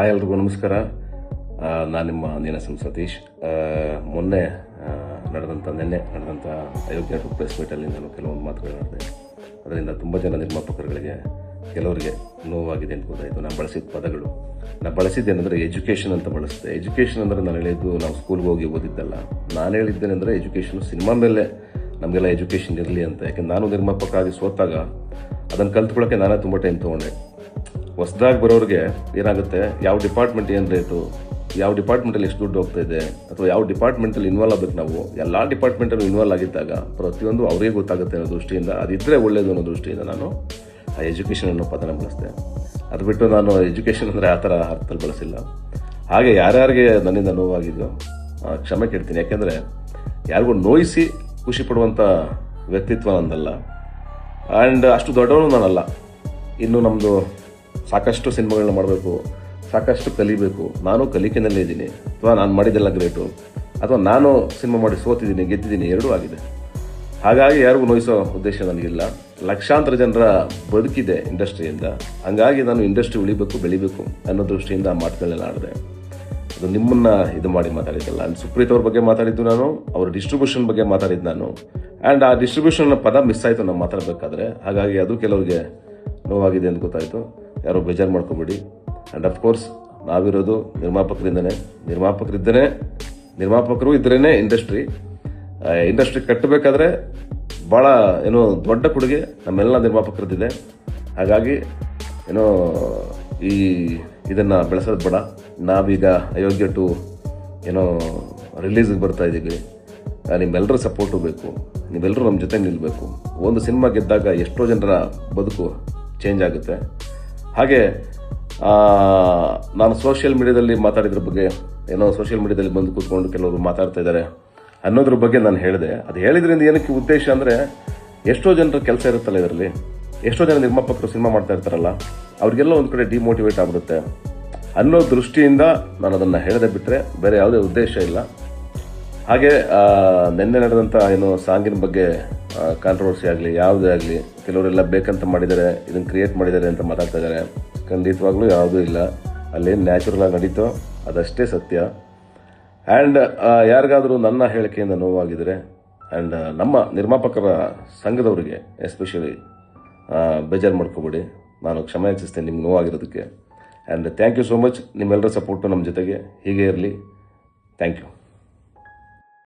Hi ಎಲ್ರಿಗೂ ನಮಸ್ಕಾರ. ನಾನು ನಿಮ್ಮ ನೀನಾಸಂ ಸತೀಶ್. ನಿನ್ನೆ ನಡೆದಂಥ ಅಯೋಗ್ಯ ಪ್ರೆಸ್ ಮೀಟಲ್ಲಿ ನಾನು ಕೆಲವೊಂದು ಮಾತುಗಳನ್ನಾಡಿದೆ. ಅದರಿಂದ ತುಂಬ ಜನ ನಿರ್ಮಾಪಕರುಗಳಿಗೆ ಕೆಲವರಿಗೆ ನೋವಾಗಿದೆ ಅಂತ ಗೊತ್ತಾಯಿತು. ನಾನು ಬಳಸಿದ ಪದಗಳು, ನಾನು ಬಳಸಿದ್ದೇನೆಂದರೆ ಎಜುಕೇಷನ್ ಅಂತ ಬಳಸಿದೆ. ಎಜುಕೇಷನ್ ಅಂದರೆ ನಾನು ಹೇಳಿದ್ದು ನಾವು ಸ್ಕೂಲ್ಗೆ ಹೋಗಿ ಓದಿದ್ದಲ್ಲ. ನಾನು ಹೇಳಿದ್ದೇನೆಂದರೆ ಎಜುಕೇಷನ್ ಸಿನಿಮಾ ಮೇಲೆ ನಮಗೆಲ್ಲ ಎಜುಕೇಷನ್ ಇರಲಿ ಅಂತ. ಯಾಕೆಂದ್ರೆ ನಾನು ನಿರ್ಮಾಪಕ ಆಗಿ ಸೋತಾಗ ಅದನ್ನು ಕಲ್ತ್ಕೊಳ್ಳೋಕ್ಕೆ ನಾನೇ ತುಂಬ ಟೈಮ್ ತೊಗೊಂಡೆ. ಹೊಸದಾಗಿ ಬರೋರಿಗೆ ಏನಾಗುತ್ತೆ, ಯಾವ ಡಿಪಾರ್ಟ್ಮೆಂಟ್ ಏನು ರೇಟು, ಯಾವ ಡಿಪಾರ್ಟ್ಮೆಂಟಲ್ಲಿ ಎಷ್ಟು ದುಡ್ಡು ಹೋಗ್ತಾ ಇದೆ, ಅಥವಾ ಯಾವ ಡಿಪಾರ್ಟ್ಮೆಂಟಲ್ಲಿ ಇನ್ವಾಲ್ವ್ ಆಗಬೇಕು. ನಾವು ಎಲ್ಲ ಡಿಪಾರ್ಟ್ಮೆಂಟಲ್ಲೂ ಇನ್ವಾಲ್ವ್ ಆಗಿದ್ದಾಗ ಪ್ರತಿಯೊಂದು ಅವರಿಗೆ ಗೊತ್ತಾಗುತ್ತೆ ಅನ್ನೋ ದೃಷ್ಟಿಯಿಂದ, ಅದಿದ್ದರೆ ಒಳ್ಳೆಯದು ಅನ್ನೋ ದೃಷ್ಟಿಯಿಂದ ನಾನು ಆ ಎಜುಕೇಷನ್ ಅನ್ನೋ ಪದನ ಬಳಸಿದೆ. ಅದು ಬಿಟ್ಟು ನಾನು ಎಜುಕೇಷನ್ ಅಂದರೆ ಆ ಥರ ಅರ್ಥದಲ್ಲಿ ಬಳಸಿಲ್ಲ. ಹಾಗೆ ಯಾರ್ಯಾರಿಗೆ ನನ್ನಿಂದ ನೋವಾಗಿದೆಯೋ ಕ್ಷಮೆ ಕೇಳ್ತೀನಿ. ಯಾಕೆಂದರೆ ಯಾರಿಗೂ ನೋಯಿಸಿ ಖುಷಿ ಪಡುವಂಥ ವ್ಯಕ್ತಿತ್ವ ನಂದಲ್ಲ, ಆ್ಯಂಡ್ ಅಷ್ಟು ದೊಡ್ಡವನು ನಾನಲ್ಲ. ಇನ್ನು ನಮ್ಮದು ಸಾಕಷ್ಟು ಸಿನಿಮಾಗಳನ್ನ ಮಾಡಬೇಕು, ಸಾಕಷ್ಟು ಕಲಿಬೇಕು. ನಾನು ಕಲಿಕೆನಲ್ಲೇ ಇದ್ದೀನಿ, ಅಥವಾ ನಾನು ಮಾಡಿದ್ದೆಲ್ಲ ಗ್ರೇಟು, ಅಥವಾ ನಾನು ಸಿನಿಮಾ ಮಾಡಿ ಸೋತಿದ್ದೀನಿ, ಗೆದ್ದಿದ್ದೀನಿ, ಎರಡೂ ಆಗಿದೆ. ಹಾಗಾಗಿ ಯಾರಿಗೂ ನೋಯಿಸೋ ಉದ್ದೇಶ ನನಗಿಲ್ಲ. ಲಕ್ಷಾಂತರ ಜನರ ಬದುಕಿದೆ ಇಂಡಸ್ಟ್ರಿಯಿಂದ. ಹಾಗಾಗಿ ನಾನು ಇಂಡಸ್ಟ್ರಿ ಉಳಿಬೇಕು, ಬೆಳಿಬೇಕು ಅನ್ನೋ ದೃಷ್ಟಿಯಿಂದ ಆ ಮಾತುಗಳನ್ನೆಲ್ಲ ಆಡಿದೆ. ಅದು ನಿಮ್ಮನ್ನು ಇದು ಮಾಡಿ ಮಾತಾಡಿದ್ದಲ್ಲ. ಸುಪ್ರೀತ್ ಅವ್ರ ಬಗ್ಗೆ ಮಾತಾಡಿದ್ದು ನಾನು, ಅವ್ರ ಡಿಸ್ಟ್ರಿಬ್ಯೂಷನ್ ಬಗ್ಗೆ ಮಾತಾಡಿದ್ದು ನಾನು. ಆ್ಯಂಡ್ ಆ ಡಿಸ್ಟ್ರಿಬ್ಯೂಷನ್ ಪದ ಮಿಸ್ ಆಯಿತು ನಾವು ಮಾತಾಡಬೇಕಾದ್ರೆ. ಹಾಗಾಗಿ ಅದು ಕೆಲವರಿಗೆ ನೋವಾಗಿದೆ ಅಂತ ಗೊತ್ತಾಯಿತು. ಯಾರೋ ಬೇಜಾರು ಮಾಡ್ಕೊಬೇಡಿ. ಆ್ಯಂಡ್ ಅಫ್ಕೋರ್ಸ್ ನಾವಿರೋದು ನಿರ್ಮಾಪಕರು ಇದ್ರೇ ಇಂಡಸ್ಟ್ರಿ ಕಟ್ಟಬೇಕಾದ್ರೆ ಭಾಳ ದೊಡ್ಡ ಕೊಡುಗೆ ನಮ್ಮೆಲ್ಲ ನಿರ್ಮಾಪಕರದ್ದಿದೆ. ಹಾಗಾಗಿ ಇದನ್ನು ಬೆಳೆಸೋದು ಬೇಡ. ನಾವೀಗ ಅಯೋಗ್ಯ 2 ರಿಲೀಸ್ಗೆ ಬರ್ತಾ ಇದ್ದೀವಿ. ನಿಮ್ಮೆಲ್ಲರ ಸಪೋರ್ಟು ಬೇಕು, ನೀವೆಲ್ಲರೂ ನಮ್ಮ ಜೊತೆ ನಿಲ್ಲಬೇಕು. ಒಂದು ಸಿನಿಮಾ ಗೆದ್ದಾಗ ಎಷ್ಟೋ ಜನರ ಬದುಕು ಚೇಂಜ್ ಆಗುತ್ತೆ. ಹಾಗೆ ನಾನು ಸೋಷಿಯಲ್ ಮೀಡಿಯಾದಲ್ಲಿ ಮಾತಾಡಿದ್ರ ಬಗ್ಗೆ, ಸೋಷಿಯಲ್ ಮೀಡಿಯಾದಲ್ಲಿ ಬಂದು ಕೂತ್ಕೊಂಡು ಕೆಲವರು ಮಾತಾಡ್ತಾ ಇದ್ದಾರೆ ಅನ್ನೋದ್ರ ಬಗ್ಗೆ ನಾನು ಹೇಳಿದೆ. ಅದು ಹೇಳಿದ್ರಿಂದ ಏನಕ್ಕೆ ಉದ್ದೇಶ ಅಂದರೆ, ಎಷ್ಟೋ ಜನರ ಕೆಲಸ ಇರುತ್ತಲ್ಲ ಇದರಲ್ಲಿ, ಎಷ್ಟೋ ಜನ ನಿರ್ಮಾಪಕರು ಸಿನಿಮಾ ಮಾಡ್ತಾ ಇರ್ತಾರಲ್ಲ, ಅವ್ರಿಗೆಲ್ಲ ಒಂದು ಕಡೆ ಡಿಮೋಟಿವೇಟ್ ಆಗ್ಬಿಡುತ್ತೆ ಅನ್ನೋ ದೃಷ್ಟಿಯಿಂದ ನಾನು ಅದನ್ನು ಹೇಳದೆ ಬಿಟ್ಟರೆ ಬೇರೆ ಯಾವುದೇ ಉದ್ದೇಶ ಇಲ್ಲ. ಹಾಗೆ ನಿನ್ನೆ ನಡೆದಂಥ ಸಾಂಗಿನ ಬಗ್ಗೆ ಕಾಂಟ್ರವರ್ಸಿ ಆಗಲಿ ಯಾವುದೇ ಆಗಲಿ, ಕೆಲವರೆಲ್ಲ ಬೇಕಂತ ಮಾಡಿದ್ದಾರೆ, ಇದನ್ನು ಕ್ರಿಯೇಟ್ ಮಾಡಿದ್ದಾರೆ ಅಂತ ಮಾತಾಡ್ತಾ ಇದ್ದಾರೆ. ಖಂಡಿತವಾಗ್ಲೂ ಯಾವುದೂ ಇಲ್ಲ. ಅಲ್ಲೇನು ನ್ಯಾಚುರಲ್ ಆಗಿ ನಡೀತೋ ಅದಷ್ಟೇ ಸತ್ಯ. ಆ್ಯಂಡ್ ಯಾರಿಗಾದರೂ ನನ್ನ ಹೇಳಿಕೆಯಿಂದ ನೋವಾಗಿದ್ದರೆ, ಆ್ಯಂಡ್ ನಮ್ಮ ನಿರ್ಮಾಪಕರ ಸಂಘದವರಿಗೆ ಎಸ್ಪೆಷಲಿ ಬೇಜಾರು ಮಾಡ್ಕೋಬೇಡಿ. ನಾನು ಕ್ಷಮೆ ಯಾಚಿಸ್ತೇನೆ ನಿಮ್ಗೆ ನೋವಾಗಿರೋದಕ್ಕೆ. And thank you so much. ನಿಮ್ಮೆಲ್ಲರ ಸಪೋರ್ಟು ನಮ್ಮ ಜೊತೆಗೆ ಹೀಗೆ ಇರಲಿ. Thank you.